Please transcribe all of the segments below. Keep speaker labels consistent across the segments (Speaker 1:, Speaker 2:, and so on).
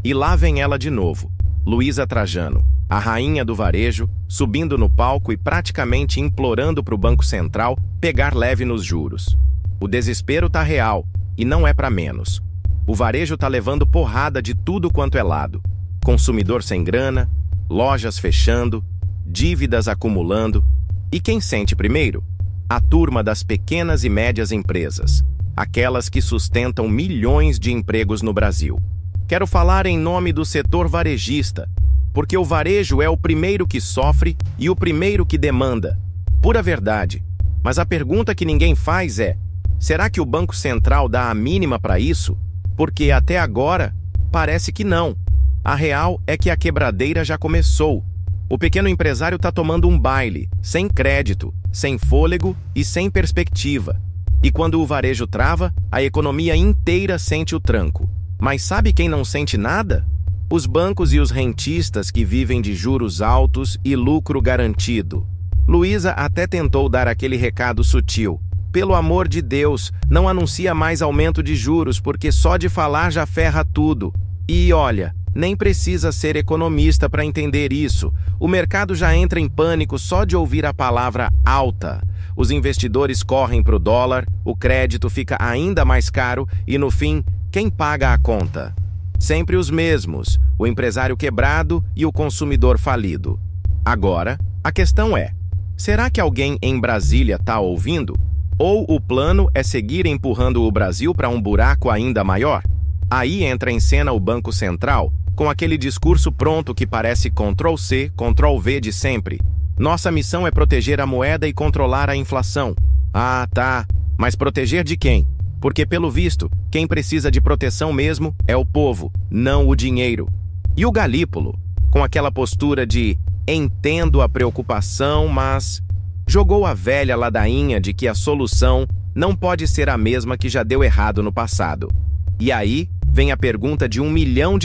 Speaker 1: E lá vem ela de novo, Luísa Trajano, a rainha do varejo, subindo no palco e praticamente implorando para o Banco Central pegar leve nos juros. O desespero tá real, e não é para menos. O varejo tá levando porrada de tudo quanto é lado. Consumidor sem grana, lojas fechando, dívidas acumulando. E quem sente primeiro? A turma das pequenas e médias empresas, aquelas que sustentam milhões de empregos no Brasil. Quero falar em nome do setor varejista, porque o varejo é o primeiro que sofre e o primeiro que demanda. Pura verdade. Mas a pergunta que ninguém faz é: será que o Banco Central dá a mínima para isso? Porque até agora parece que não. A real é que a quebradeira já começou. O pequeno empresário está tomando um baile, sem crédito, sem fôlego e sem perspectiva. E quando o varejo trava, a economia inteira sente o tranco. Mas sabe quem não sente nada? Os bancos e os rentistas que vivem de juros altos e lucro garantido. Luísa até tentou dar aquele recado sutil. Pelo amor de Deus, não anuncia mais aumento de juros, porque só de falar já ferra tudo. E olha, nem precisa ser economista para entender isso. O mercado já entra em pânico só de ouvir a palavra alta. Os investidores correm para o dólar, o crédito fica ainda mais caro e, no fim, quem paga a conta? Sempre os mesmos, o empresário quebrado e o consumidor falido. Agora, a questão é: será que alguém em Brasília está ouvindo? Ou o plano é seguir empurrando o Brasil para um buraco ainda maior? Aí entra em cena o Banco Central, com aquele discurso pronto que parece Ctrl+C, Ctrl+V de sempre. Nossa missão é proteger a moeda e controlar a inflação. Ah, tá. Mas proteger de quem? Porque, pelo visto, quem precisa de proteção mesmo é o povo, não o dinheiro. E o Galípolo, com aquela postura de entendo a preocupação, mas jogou a velha ladainha de que a solução não pode ser a mesma que já deu errado no passado. E aí vem a pergunta de $1 milhão.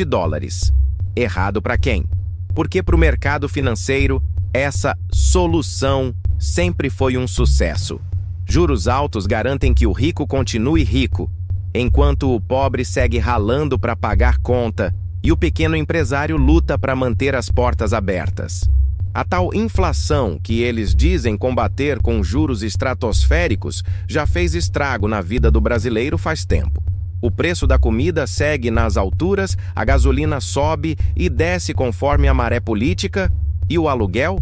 Speaker 1: Errado para quem? Porque para o mercado financeiro, essa solução sempre foi um sucesso. Juros altos garantem que o rico continue rico, enquanto o pobre segue ralando para pagar conta e o pequeno empresário luta para manter as portas abertas. A tal inflação que eles dizem combater com juros estratosféricos já fez estrago na vida do brasileiro faz tempo. O preço da comida segue nas alturas, a gasolina sobe e desce conforme a maré política, e o aluguel?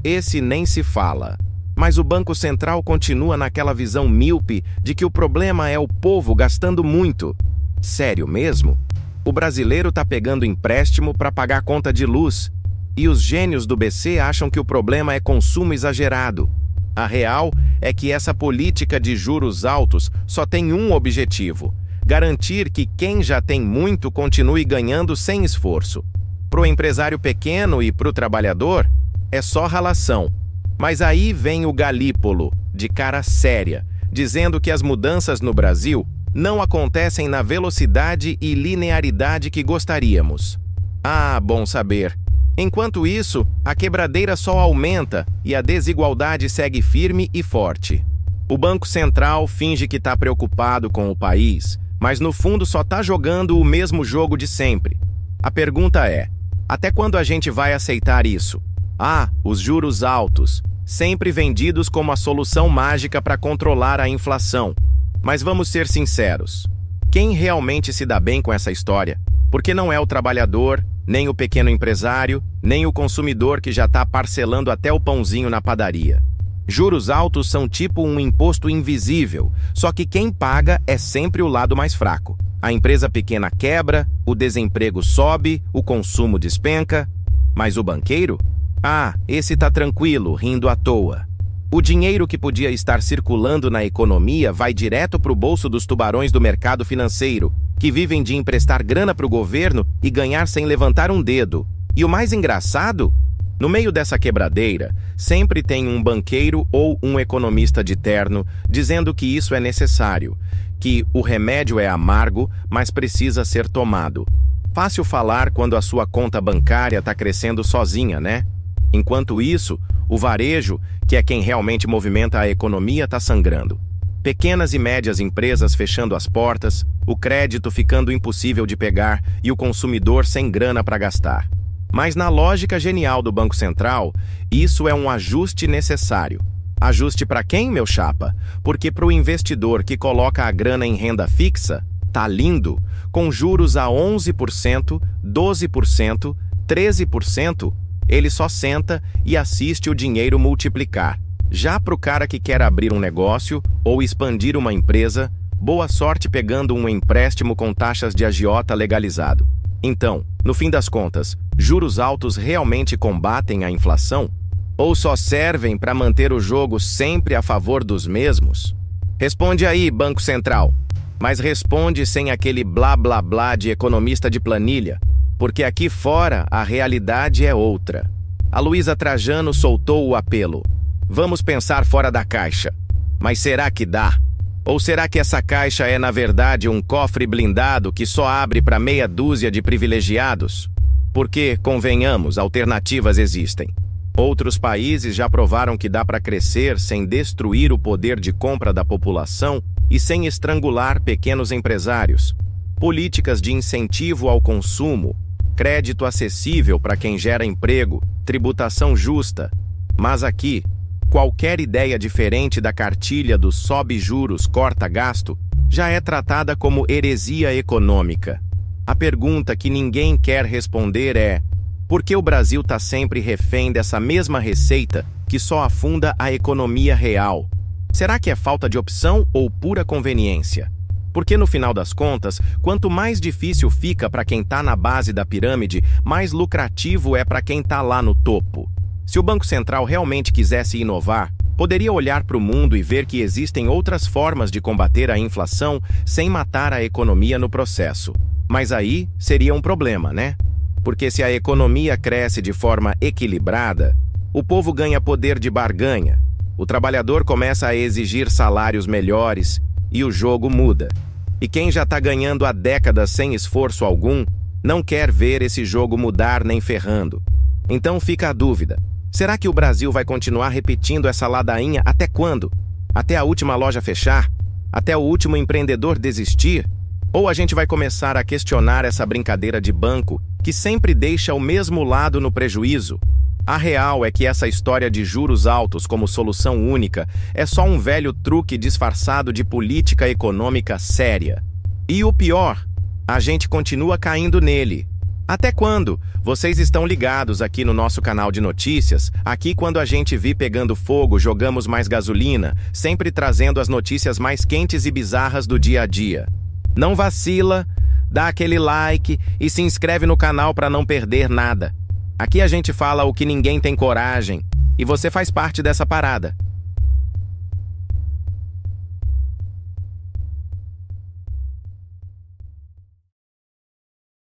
Speaker 1: Esse nem se fala. Mas o Banco Central continua naquela visão míope de que o problema é o povo gastando muito. Sério mesmo? O brasileiro está pegando empréstimo para pagar conta de luz, e os gênios do BC acham que o problema é consumo exagerado. A real é que essa política de juros altos só tem um objetivo: garantir que quem já tem muito continue ganhando sem esforço. Para o empresário pequeno e para o trabalhador, é só ralação. Mas aí vem o Galípolo, de cara séria, dizendo que as mudanças no Brasil não acontecem na velocidade e linearidade que gostaríamos. Ah, bom saber. Enquanto isso, a quebradeira só aumenta e a desigualdade segue firme e forte. O Banco Central finge que está preocupado com o país, mas no fundo só está jogando o mesmo jogo de sempre. A pergunta é: até quando a gente vai aceitar isso? Ah, os juros altos, sempre vendidos como a solução mágica para controlar a inflação. Mas vamos ser sinceros, quem realmente se dá bem com essa história? Porque não é o trabalhador, nem o pequeno empresário, nem o consumidor que já está parcelando até o pãozinho na padaria. Juros altos são tipo um imposto invisível, só que quem paga é sempre o lado mais fraco. A empresa pequena quebra, o desemprego sobe, o consumo despenca. Mas o banqueiro? Ah, esse tá tranquilo, rindo à toa. O dinheiro que podia estar circulando na economia vai direto para o bolso dos tubarões do mercado financeiro, que vivem de emprestar grana para o governo e ganhar sem levantar um dedo. E o mais engraçado? No meio dessa quebradeira, sempre tem um banqueiro ou um economista de terno dizendo que isso é necessário, que o remédio é amargo, mas precisa ser tomado. Fácil falar quando a sua conta bancária está crescendo sozinha, né? Enquanto isso, o varejo, que é quem realmente movimenta a economia, está sangrando. Pequenas e médias empresas fechando as portas, o crédito ficando impossível de pegar e o consumidor sem grana para gastar. Mas na lógica genial do Banco Central, isso é um ajuste necessário. Ajuste para quem, meu chapa? Porque para o investidor que coloca a grana em renda fixa, tá lindo, com juros a 11%, 12%, 13%, ele só senta e assiste o dinheiro multiplicar. Já para o cara que quer abrir um negócio ou expandir uma empresa, boa sorte pegando um empréstimo com taxas de agiota legalizado. Então, no fim das contas, juros altos realmente combatem a inflação? Ou só servem para manter o jogo sempre a favor dos mesmos? Responde aí, Banco Central. Mas responde sem aquele blá blá blá de economista de planilha, porque aqui fora a realidade é outra. A Luísa Trajano soltou o apelo. Vamos pensar fora da caixa. Mas será que dá? Ou será que essa caixa é, na verdade, um cofre blindado que só abre para meia dúzia de privilegiados? Porque, convenhamos, alternativas existem. Outros países já provaram que dá para crescer sem destruir o poder de compra da população e sem estrangular pequenos empresários. Políticas de incentivo ao consumo, crédito acessível para quem gera emprego, tributação justa. Mas aqui, qualquer ideia diferente da cartilha do sobe juros, corta gasto, já é tratada como heresia econômica. A pergunta que ninguém quer responder é: por que o Brasil está sempre refém dessa mesma receita que só afunda a economia real? Será que é falta de opção ou pura conveniência? Porque no final das contas, quanto mais difícil fica para quem está na base da pirâmide, mais lucrativo é para quem está lá no topo. Se o Banco Central realmente quisesse inovar, poderia olhar para o mundo e ver que existem outras formas de combater a inflação sem matar a economia no processo. Mas aí seria um problema, né? Porque se a economia cresce de forma equilibrada, o povo ganha poder de barganha, o trabalhador começa a exigir salários melhores e o jogo muda. E quem já está ganhando há décadas sem esforço algum, não quer ver esse jogo mudar nem ferrando. Então fica a dúvida. Será que o Brasil vai continuar repetindo essa ladainha até quando? Até a última loja fechar? Até o último empreendedor desistir? Ou a gente vai começar a questionar essa brincadeira de banco que sempre deixa o mesmo lado no prejuízo? A real é que essa história de juros altos como solução única é só um velho truque disfarçado de política econômica séria. E o pior, a gente continua caindo nele. Até quando? Vocês estão ligados aqui no nosso canal de notícias. Aqui, quando a gente vir pegando fogo, jogamos mais gasolina, sempre trazendo as notícias mais quentes e bizarras do dia a dia. Não vacila, dá aquele like e se inscreve no canal para não perder nada. Aqui a gente fala o que ninguém tem coragem, e você faz parte dessa parada.